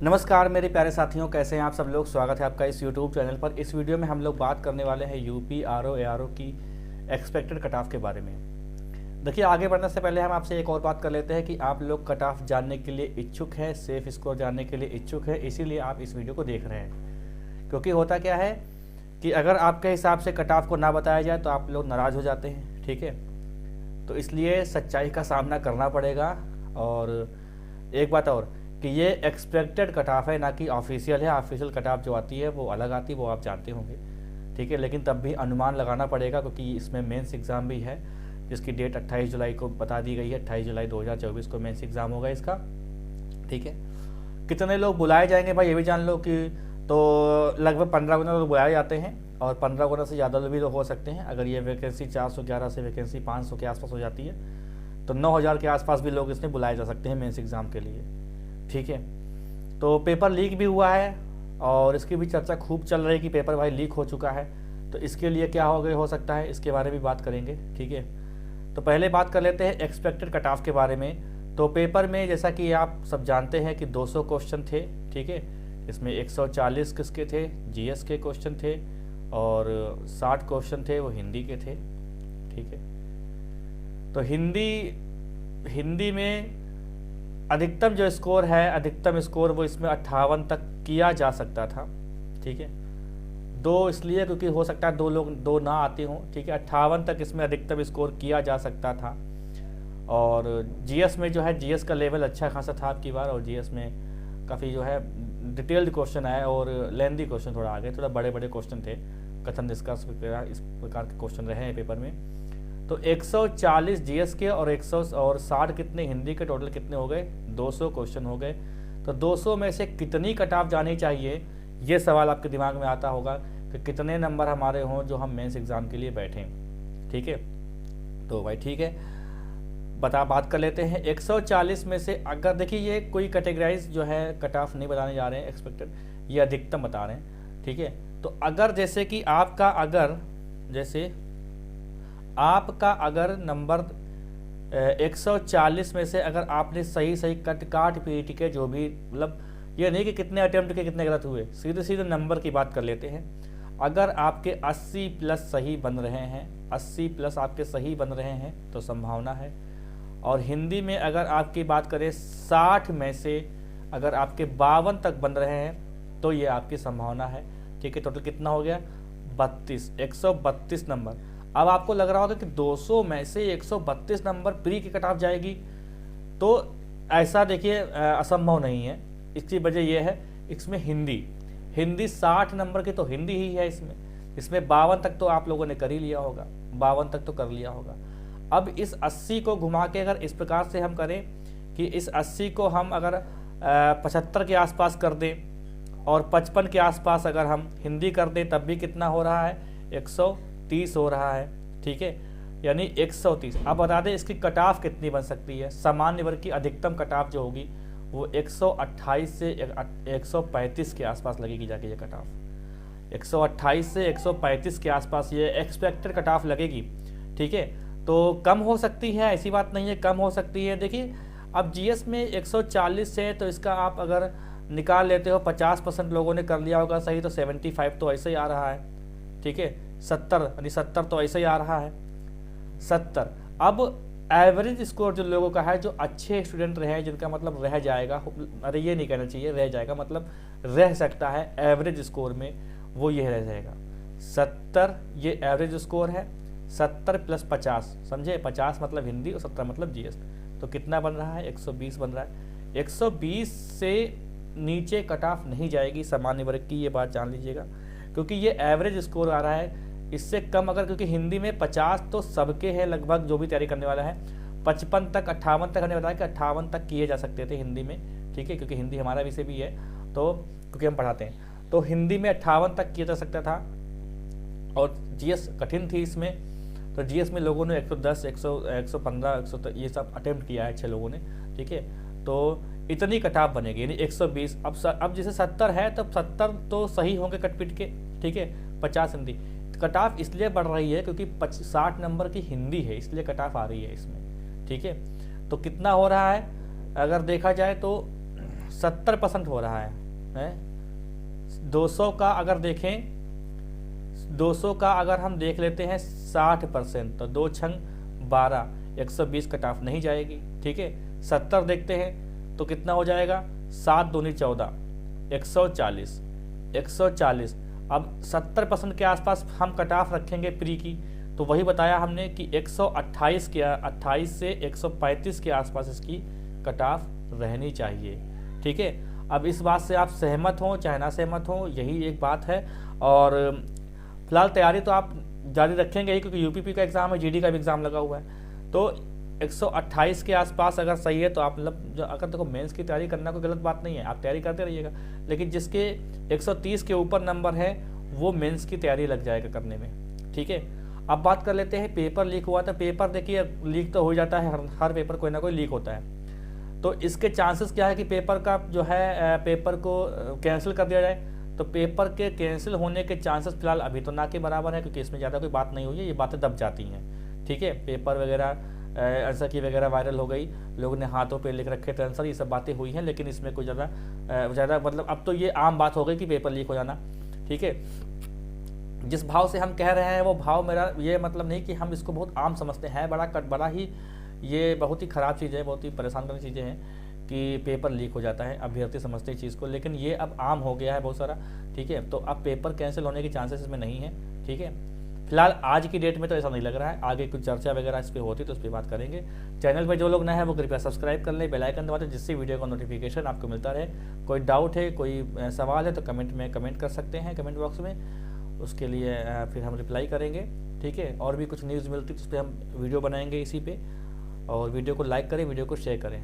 नमस्कार मेरे प्यारे साथियों, कैसे हैं आप सब लोग। स्वागत है आपका इस YouTube चैनल पर। इस वीडियो में हम लोग बात करने वाले हैं यूपी आरओ एआरओ की एक्सपेक्टेड कट ऑफ के बारे में। देखिए, आगे बढ़ने से पहले हम आपसे एक और बात कर लेते हैं कि आप लोग कट ऑफ जानने के लिए इच्छुक हैं, सेफ स्कोर जानने के लिए इच्छुक हैं, इसीलिए आप इस वीडियो को देख रहे हैं। क्योंकि होता क्या है कि अगर आपके हिसाब से कट ऑफ को ना बताया जाए तो आप लोग नाराज़ हो जाते हैं, ठीक है। तो इसलिए सच्चाई का सामना करना पड़ेगा। और एक बात और कि ये एक्सपेक्टेड कट ऑफ है, ना कि ऑफिशियल है। ऑफिशियल कट ऑफ जो आती है वो अलग आती है, वो आप जानते होंगे, ठीक है। लेकिन तब भी अनुमान लगाना पड़ेगा क्योंकि इसमें मेंस एग्ज़ाम भी है, जिसकी डेट 28 जुलाई को बता दी गई है। 28 जुलाई 2024 को मेंस एग्ज़ाम होगा इसका, ठीक है। कितने लोग बुलाए जाएंगे भाई, ये भी जान लो कि तो लगभग 15 गुना तो बुलाए जाते हैं और 15 गुना से ज़्यादा भी तो हो सकते हैं। अगर ये वैकेंसी 411 से वैकेंसी 500 के आसपास हो जाती है तो 9000 के आसपास भी लोग इसमें बुलाए जा सकते हैं मेंस एग्ज़ाम के लिए, ठीक है। तो पेपर लीक भी हुआ है और इसकी भी चर्चा खूब चल रही है कि पेपर भाई लीक हो चुका है, तो इसके लिए क्या हो सकता है, इसके बारे में बात करेंगे, ठीक है। तो पहले बात कर लेते हैं एक्सपेक्टेड कट ऑफ के बारे में। तो पेपर में जैसा कि आप सब जानते हैं कि 200 क्वेश्चन थे, ठीक है। इसमें 140 किसके थे, जीएस के क्वेश्चन थे और 60 क्वेश्चन थे वो हिंदी के थे, ठीक है। तो हिंदी में अधिकतम जो स्कोर है, अधिकतम स्कोर वो इसमें 58 तक किया जा सकता था, ठीक है। दो इसलिए क्योंकि हो सकता है दो ना आते हों, ठीक है। 58 तक इसमें अधिकतम स्कोर किया जा सकता था। और जीएस में जो है, जीएस का लेवल अच्छा खासा था आपकी बार, और जीएस में काफ़ी जो है डिटेल्ड क्वेश्चन आए और लेंदी क्वेश्चन थोड़ा आ गए, थोड़ा बड़े बड़े क्वेश्चन थे, कथन निष्कर्ष वगैरह इस प्रकार के क्वेश्चन रहे हैं पेपर में। तो 140 जीएस के और 160 कितने हिंदी के, टोटल कितने हो गए, 200 क्वेश्चन हो गए। तो 200 में से कितनी कट ऑफ जानी चाहिए, ये सवाल आपके दिमाग में आता होगा कि कितने नंबर हमारे हों जो हम मेंस एग्ज़ाम के लिए बैठें, ठीक है। तो भाई ठीक है, बात कर लेते हैं। 140 में से अगर देखिए, ये कोई कैटेगराइज जो है कट ऑफ नहीं बताने जा रहे हैं एक्सपेक्टेड, ये अधिकतम बता रहे हैं, ठीक है। तो अगर जैसे कि आपका अगर नंबर 140 में से अगर आपने सही काट पीट के, जो भी मतलब ये नहीं कि कितने अटेम्प्ट के कितने गलत हुए, सीधे नंबर की बात कर लेते हैं। अगर आपके 80 प्लस सही बन रहे हैं, 80 प्लस आपके सही बन रहे हैं तो संभावना है। और हिंदी में अगर आपकी बात करें 60 में से अगर आपके 52 तक बन रहे हैं तो ये आपकी संभावना है, ठीक है। टोटल कितना हो गया, 32, 132 नंबर। अब आपको लग रहा होगा कि 200 में से 132 नंबर प्री की कट ऑफ जाएगी, तो ऐसा देखिए असंभव नहीं है। इसकी वजह यह है, इसमें हिंदी 60 नंबर की तो हिंदी ही है इसमें 52 तक तो आप लोगों ने कर ही लिया होगा, 52 तक तो कर लिया होगा। अब इस 80 को घुमा के अगर इस प्रकार से हम करें कि इस 80 को हम अगर 75 के आसपास कर दें और 55 के आसपास अगर हम हिंदी कर दें, तब भी कितना हो रहा है, 130 हो रहा है, ठीक है। यानी 130। अब बता दें इसकी कट ऑफ कितनी बन सकती है। सामान्य वर्ग की अधिकतम कट ऑफ जो होगी वो 128 से 135 के आसपास लगेगी जाके ये कट ऑफ। 128 से 135 के आसपास ये एक्सपेक्टेड कट ऑफ लगेगी, ठीक है। तो कम हो सकती है, ऐसी बात नहीं है, कम हो सकती है। देखिए, अब जीएस में 140 से तो इसका आप अगर निकाल लेते हो 50% लोगों ने कर लिया होगा सही, तो 75 तो ऐसे ही आ रहा है, ठीक है। 70 तो ऐसे ही आ रहा है, 70। अब एवरेज स्कोर जो लोगों का है, जो अच्छे स्टूडेंट रहे, जिनका मतलब रह जाएगा, अरे ये नहीं कहना चाहिए रह जाएगा, मतलब रह सकता है एवरेज स्कोर में, वो ये रह जाएगा 70। ये एवरेज स्कोर है, 70 प्लस 50, समझे। 50 मतलब हिंदी और 70 मतलब जीएस, तो कितना बन रहा है, 120 बन रहा है। 120 से नीचे कट ऑफ नहीं जाएगी सामान्य वर्ग की, ये बात जान लीजिएगा, क्योंकि ये एवरेज स्कोर आ रहा है। इससे कम अगर, क्योंकि हिंदी में 50 तो सबके हैं लगभग, जो भी तैयारी करने वाला है। 55 तक, 58 तक हमने बताया कि 58 तक किए जा सकते थे हिंदी में, ठीक है, क्योंकि हिंदी हमारा विषय भी है, तो क्योंकि हम पढ़ाते हैं, तो हिंदी में 58 तक किया जा सकता था। और जीएस कठिन थी इसमें, तो जीएस में लोगों ने 110, 115, 100 ये सब अटेम्प्ट किया है 6 लोगों ने, ठीक है। तो इतनी कट ऑफ बनेगी, यानी 120। अब जैसे 70 है, तब 70 तो सही होंगे कट पिट के, ठीक है। 50 हिंदी कट ऑफ इसलिए बढ़ रही है क्योंकि 60 नंबर की हिंदी है, इसलिए कट ऑफ आ रही है इसमें, ठीक है। तो कितना हो रहा है, अगर देखा जाए तो 70% हो रहा है 200 का अगर देखें, 200 का अगर हम देख लेते हैं 60%, तो 2 छंग 12, 120 कट ऑफ नहीं जाएगी। ठीक है, 70 देखते हैं तो कितना हो जाएगा, 7 दूनी 14, 140, 140। अब 70% के आसपास हम कट ऑफ रखेंगे प्री की, तो वही बताया हमने कि 128 के 28 से 135 के आसपास इसकी कट ऑफ रहनी चाहिए। ठीक है, अब इस बात से आप सहमत हों चाहे ना सहमत हों, यही एक बात है। और फिलहाल तैयारी तो आप जारी रखेंगे ही, क्योंकि यूपीपी का एग्ज़ाम है, जीडी का भी एग्ज़ाम लगा हुआ है। तो 128 के आसपास अगर सही है तो आप मतलब जो अगर देखो मेंस की तैयारी करना कोई गलत बात नहीं है, आप तैयारी करते रहिएगा, लेकिन जिसके 130 के ऊपर नंबर है वो मेंस की तैयारी लग जाएगा करने में। ठीक है, अब बात कर लेते हैं पेपर लीक हुआ था। पेपर देखिए लीक तो हो जाता है, हर पेपर कोई ना कोई लीक होता है। तो इसके चांसेस क्या है कि पेपर का जो है पेपर को कैंसिल कर दिया जाए, तो पेपर के कैंसिल होने के चांसेस फिलहाल अभी तो ना के बराबर है, क्योंकि इसमें ज़्यादा कोई बात नहीं हुई है, ये बातें दब जाती हैं। ठीक है, पेपर वगैरह आंसर की वगैरह वायरल हो गई, लोगों ने हाथों पे लिख रखे थे आंसर, ये सब बातें हुई हैं, लेकिन इसमें कोई ज़्यादा मतलब अब तो ये आम बात हो गई कि पेपर लीक हो जाना। ठीक है, जिस भाव से हम कह रहे हैं वो भाव मेरा ये मतलब नहीं कि हम इसको बहुत आम समझते हैं, बड़ा ही ये बहुत ही ख़राब चीज़ है, बहुत ही परेशान करने चीज़ें हैं कि पेपर लीक हो जाता है, अभ्यर्थी समझते हैं चीज़ को, लेकिन ये अब आम हो गया है बहुत सारा। ठीक है, तो अब पेपर कैंसिल होने के चांसेस इसमें नहीं है। ठीक है, फिलहाल आज की डेट में तो ऐसा नहीं लग रहा है, आगे कुछ चर्चा वगैरह इस पर होती तो उस पर बात करेंगे। चैनल पर जो लोग नए हैं वो कृपया सब्सक्राइब कर लें, बेल आइकन दबा दें, जिससे वीडियो का नोटिफिकेशन आपको मिलता रहे। कोई डाउट है, कोई सवाल है तो कमेंट में कमेंट कर सकते हैं, कमेंट बॉक्स में, उसके लिए फिर हम रिप्लाई करेंगे। ठीक है, और भी कुछ न्यूज़ मिलती तो उस पर हम वीडियो बनाएंगे इसी पे, और वीडियो को लाइक करें, वीडियो को शेयर करें।